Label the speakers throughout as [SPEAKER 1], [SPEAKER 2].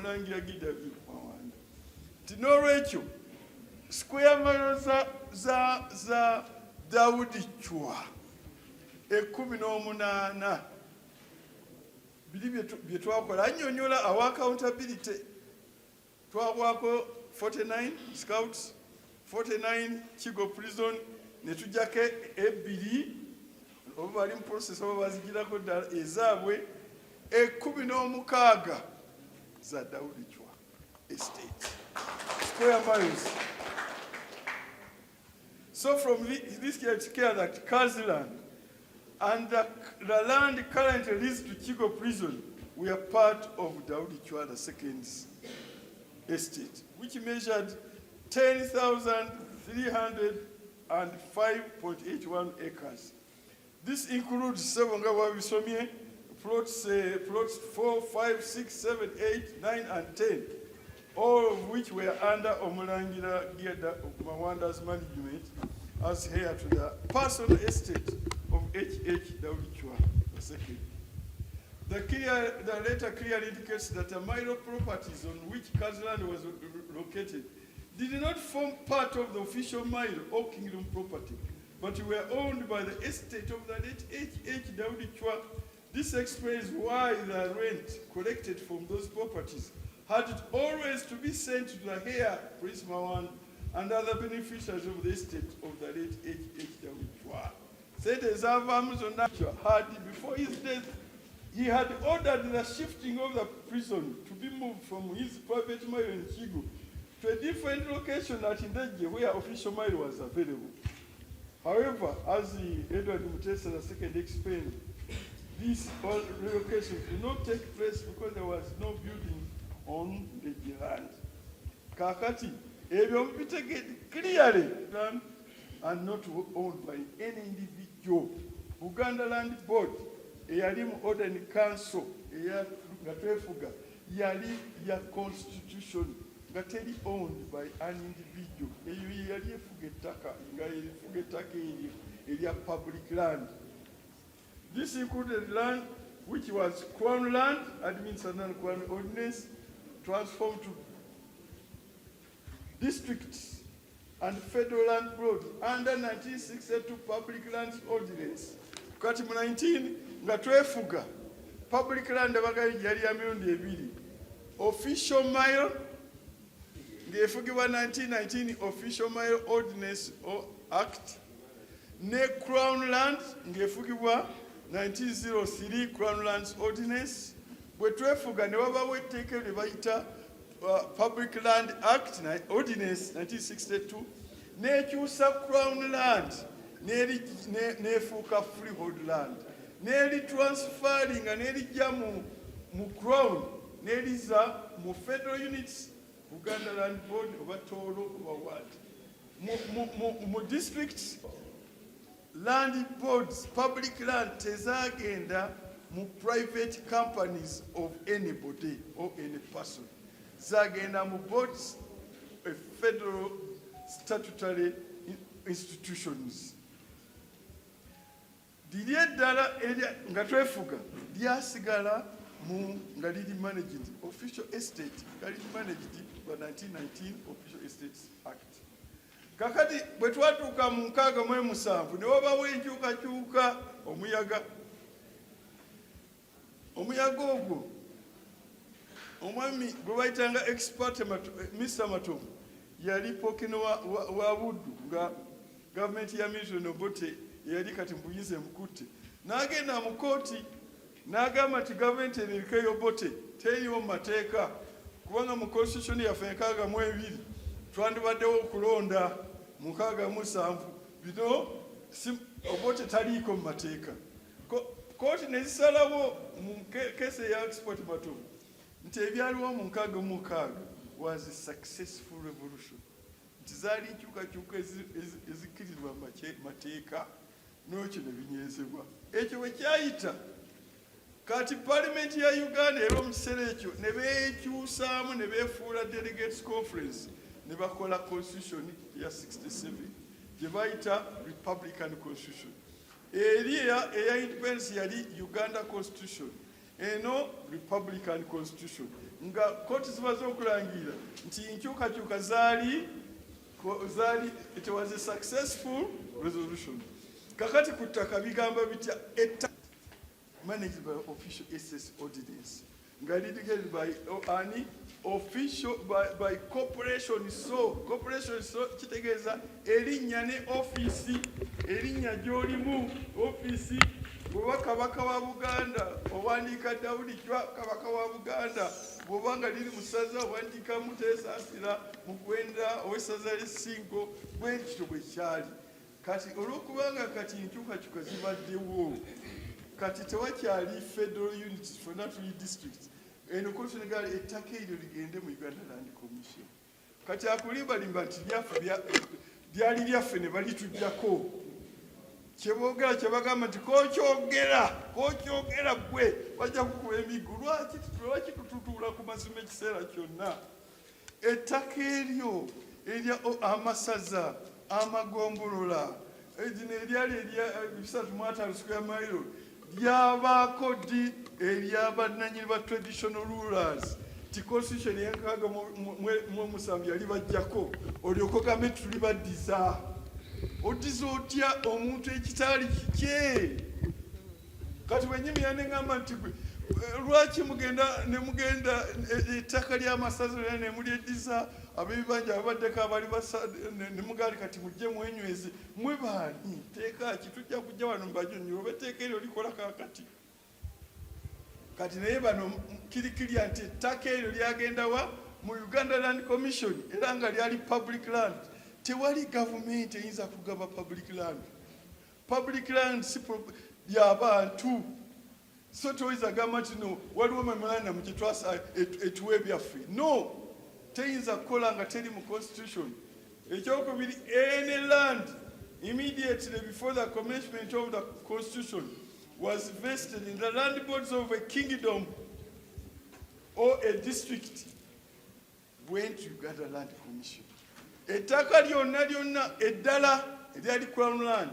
[SPEAKER 1] Omulangira Daudi Mawanda. N'olwekyo square miles za Daudi Chwa 18 bili bye twakola annyonnyola awa accountability twabwako 49 scouts 49 Kigo prison ne tujjako ebbiri oba bali mu process oba bazigirako ddala ezaabwe 16 za Daudi Chwa estate square miles. So from this care that Kaziland and the land currently leads to Kigo prison, we are part of Daudi Chwa II estate, which measured 10,305.81 acres. This includes plots 4, 5, 6, 7, 8, 9, and 10, all of which were under Omulangira Mawanda's management as heir to the personal estate of H.H. Daudi Chwa II. The letter clearly indicates that the minor properties on which Kaziland was located did not form part of the official mile or kingdom property, but were owned by the estate of the late H.H. Daudi Chwa. This explains why the rent collected from those properties had always to be sent to the heir, Prince Mawanda, and other beneficiaries of the estate of the late H.H. Daudi Chwa. Said Mzonal had, before his death, he had ordered the shifting of the prison to be moved from his private mile in Kigo to a different location at Ndeje where official mile was available. However, as Edward Mutesa II explained, these relocations did not take place because there was no building on the land. Kakati, clearly land and not owned by any individual. Uganda Land Board, Eyalimu Ordering Council, Eyatwefuga, Yali ya constitution, Gateli owned by an individual. Eyali Fugetaka, Fugetaka area public land. This included land which was Crown land, administered Crown ordinance, transformed to districts and federal land board under 1962 public lands ordinance. Kati mu 19 nga twefuga public land abagayi yali ya mirundi ebiri. Official mile ng'efugibwa 1919 official mile ordinance or act, ne crown land ng'efugibwa 1903 crown lands ordinance. Bwe twefuga ne wabawo etteeka lye bayita Public Land Act Ordinance 1962 n'ekyusa Crown Land n'efuuka freehold land n'eri transferring n'erijja mu Crown n'eriza mu federal units Uganda Land Board oba Tolo oba what mu districts land boards public land tezagenda mu private companies of anybody or any person. Zagenda mu boards of federal statutory institutions. Dili eddala nga twefuga lyasigala mu nga liri managed official estate nga liri managed by 1919 Official Estates Act. Kakati bwe twatuuka mu 67 ne wabawo enkyukakyuka omuyaga ogwo omwami gwe bayitanga expert Mr. Matomo yali pokino wa Buddu nga gavumenti ya Milton Obote yali kati mbuyinze mukutte n'agenda mu kooti n'agamba nti gavumenti erikeyo Obote teriyo mateeka kubanga mu constitution yaffe 62 twandibaddewo okulonda mu 67 bino Obote taliiko mu mateeka. Kooti ne zisalawo mu kese ya export Matomo nti ebyaliwo mu 66 was a successful revolution. Nti zaali nkyukakyuka ezikkirizibwa mateeka n'ekyo ne binyeezebwa. Ekyo bwe kyayita kati Parliament ya Uganda era mu kiseera ekyo ne beekyusaamu ne beefuula Delegates Conference ne bakola constitution ya 67 gye bayita Republican Constitution. Eri eya independence yali Uganda Constitution, eno Republican Constitution. nga kooti zimaze okulangira nti nkyukakyuka it was a successful resolution. Kakati ku ttaka bigamba bitya managed by official SS ordinance nga litigated by official by corporation. So kitegeeza erinnya ne office erinnya gy'olimu office bw'oba Kabaka wa Buganda owandiika Daudi Chwa Kabaka wa Buganda, bw'oba nga liri mu ssaza owandiika Teyasikira mu gwenda ow'essaza ly'Essingo, bwe kityo bwe kyali. Kati olw'okubanga kati enkyukakyuka zibaddewo, kati tewakyali federal units for natural districts, eno kooti negali ettaka eryo ligende mu Uganda Land Commission. Kati akulimbalimba nti byali byaffe ne balitujjako. Kyeboogera kyebagamba nti kokyogera gwe bajja kukuba emiggo. Lwaki tututuula ku mazima ekiseera kyonna? Ettaka eryo erya amasaza amagombolola edino eryali erya 3 square mile lyabaako ddi eryabannanyini ba traditional rulers. Ti constitution y'enkaaga mu musanvu yali bajjako olyoke ogambe tuli baddiza. Oddiza otya omuntu ekitaali kikye? Kati wenyimira ne ngamba nti lwaki mugenda ettaka ly'amasaza ne mulyeddiza ab'ebibanja ababaddeko abali ne mugaali kati mujje mwenyweze mwe baani teeka ki tujja kujja wano mbajonyera oba etteeka eryo likola kakati. Kati naye bano kirikirya nti ettaka eryo lyagenda wa mu Uganda Land Commission era nga lyali public land. Tewali gavumenti eyinza kugaba public land. Public land si y'abantu. So toyinza gamba nti no waliwo memorandum mu kitwasa etuwa ebyaffe. No, teyinza kukola nga teri mu constitution. Ekyokubiri, any land immediately before the commencement of the constitution was vested in the land boards of a kingdom or a district went to Uganda Land Commission. Ettaka lyonna eddala eryali Crown land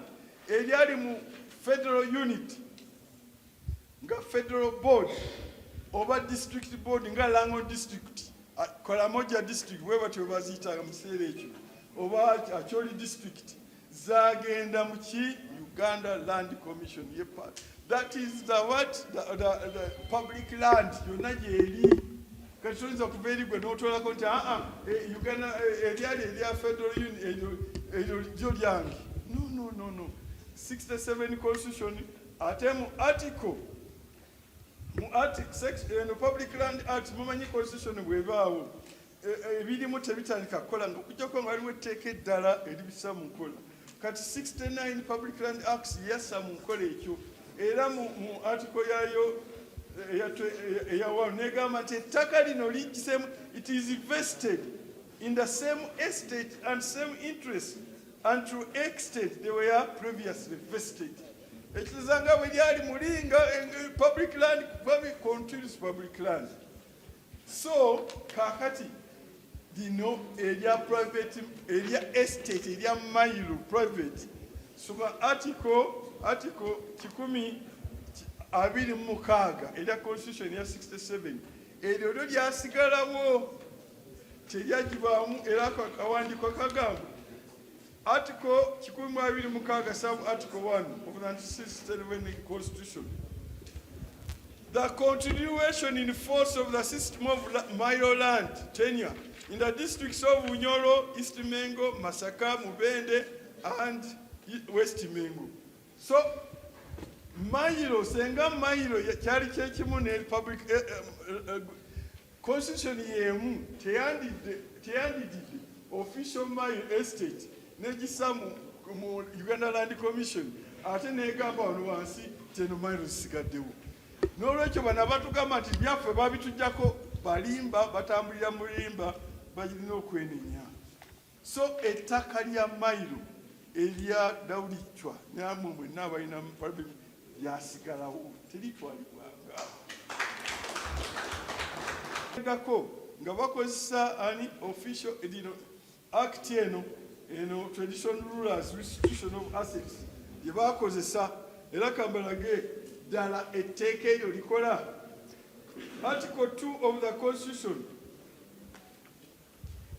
[SPEAKER 1] eryali mu federal unit nga federal board oba district board nga Lango district, Kolamoja district bwe batyo baziyitaga mu kiseera ekyo, oba Acholi district, zagenda mu ki Uganda Land Commission yepa. That is the public land yonna gyeri. Kati toyinza kuva eri gwe n'otolako nti Uganda eryali erya federal union eryo lyo lyange. No. 67 constitution ate mu section public land act mumanyi constitution bwebaawo ebirimu tebitandika kukola nga okujjako nga waliwo etteeka eddala eribisa mu nkola. Kati 69 public land acts yassa mu nkola ekyo era mu article yayo negamba nti ettaka lino lijisemu, it is vested in the same estate and same interest and to extent they were previously vested. Ekizanga bwe lyali mulinga public land continuous public land. So kakati lino erya private erya estate erya mile private. So article 26 erya constitution ya 67 eryo lyo lyasigalawo teryagibwamu era kawandiiko kagamba article 26 sub article 1 of the 1967 constitution. The continuation in force of the system of mile land tenure in the districts of Bunyoro, East Mengo, Masaka, Mubende and West Mengo. So Mailo, senga Mailo, kyali kyekimu ne public constitution yemu teyandidde official mile estate negisa mu Uganda Land Commission ate negamba wano wansi teno mile zisigaddewo. N'olwekyo bano abatugamba nti byaffe babitujjako balimba batambulira mulimba balina okwenenya. So ettaka lya Mailo erya Daudi Chwa namwe mwenna abalina lyasigalawo teritwalibwanga nga bakozesa official act eno traditional rulers restitution of assets gye bakozesa era kambalage ddala etteeka eryo likola Article 2 of the Constitution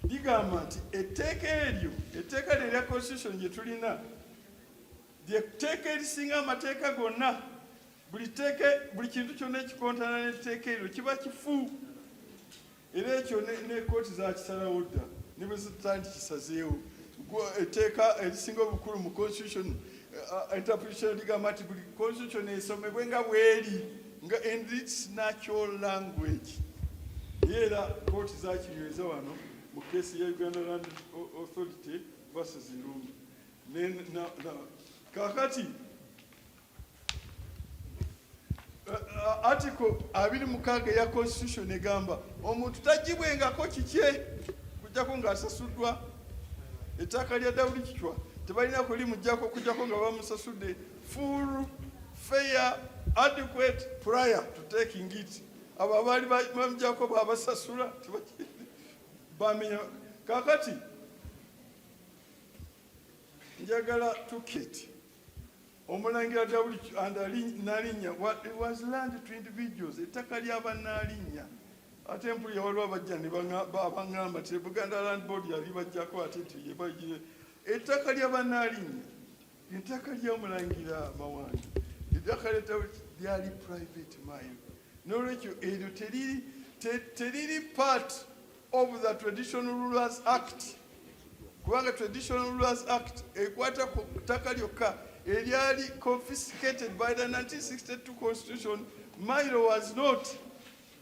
[SPEAKER 1] ligamba nti etteeka eryo etteeka lya Constitution gye tulina lyetteeka erisinga amateeka gonna. Buli kintu kyonna ekikontana n'etteeka eryo kiba kifu. Era ekyo ne kooti zakisalawo dda ne bwe zitandi kisazeewo. Etteeka erisinga obukulu mu Constitution interpretation ligamba nti buli Constitution esomebwe nga bw'eri nga in its natural language. Era kooti zakinyweza wano mu keesi ya Uganda Land Authority versus Lumbi. Kakati article 26 ya Constitution egamba omuntu tagibwengako kikye kujjako ng'asasuddwa. Ettaka lya Daudi Chwa tebalina kulimujjako kujjako nga bamusasudde full, fair, adequate prior to taking it. Abo abaali bamujjako babasasula bamenya. Kakati njagala tuketi Omulangira Daudi Nalinya was land to individuals. Ettaka ly'abannaalinnya ate empulira waliwo abajja ne baŋŋamba nti Buganda Land Board yali bajjako ate nti yebagire. Ettaka ly'abannaalinnya ettaka ly'Omulangira Mawanda ettaka lyali private mine. N'olwekyo eryo teriri part of the Traditional Rulers Act. Kubanga Traditional Rulers Act ekwata ku ttaka lyokka eryali confiscated by the 1962 Constitution. Milo was not.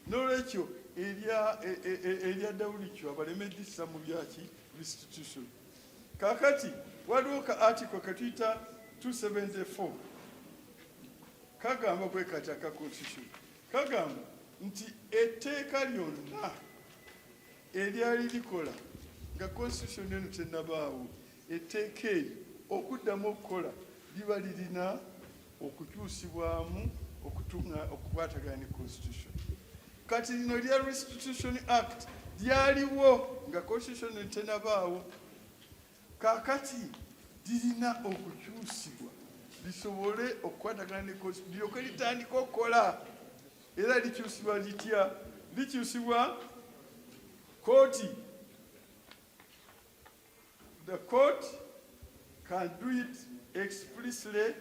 [SPEAKER 1] N'olwekyo erya Daudi Chwa baleme dissa mu byaki restitution. Kakati waliwo ka article katuyita 274 kagamba kwekati aka Constitution kagamba nti etteeka lyonna eryali likola nga Constitution eno tennabaawo etteeka eryo okuddamu okukola liba lirina okukyusibwamu okukwatagana ne Constitution. Kati lino lya Restitution Act lyaliwo nga Constitution tennabaawo. Kakati lirina okukyusibwa lisobole okukwatagana ne Constitution lyoke litandika okukola. Era likyusibwa litya? Likyusibwa kooti. The court can do it explicitly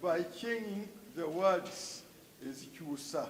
[SPEAKER 1] by changing the words ezikyusa.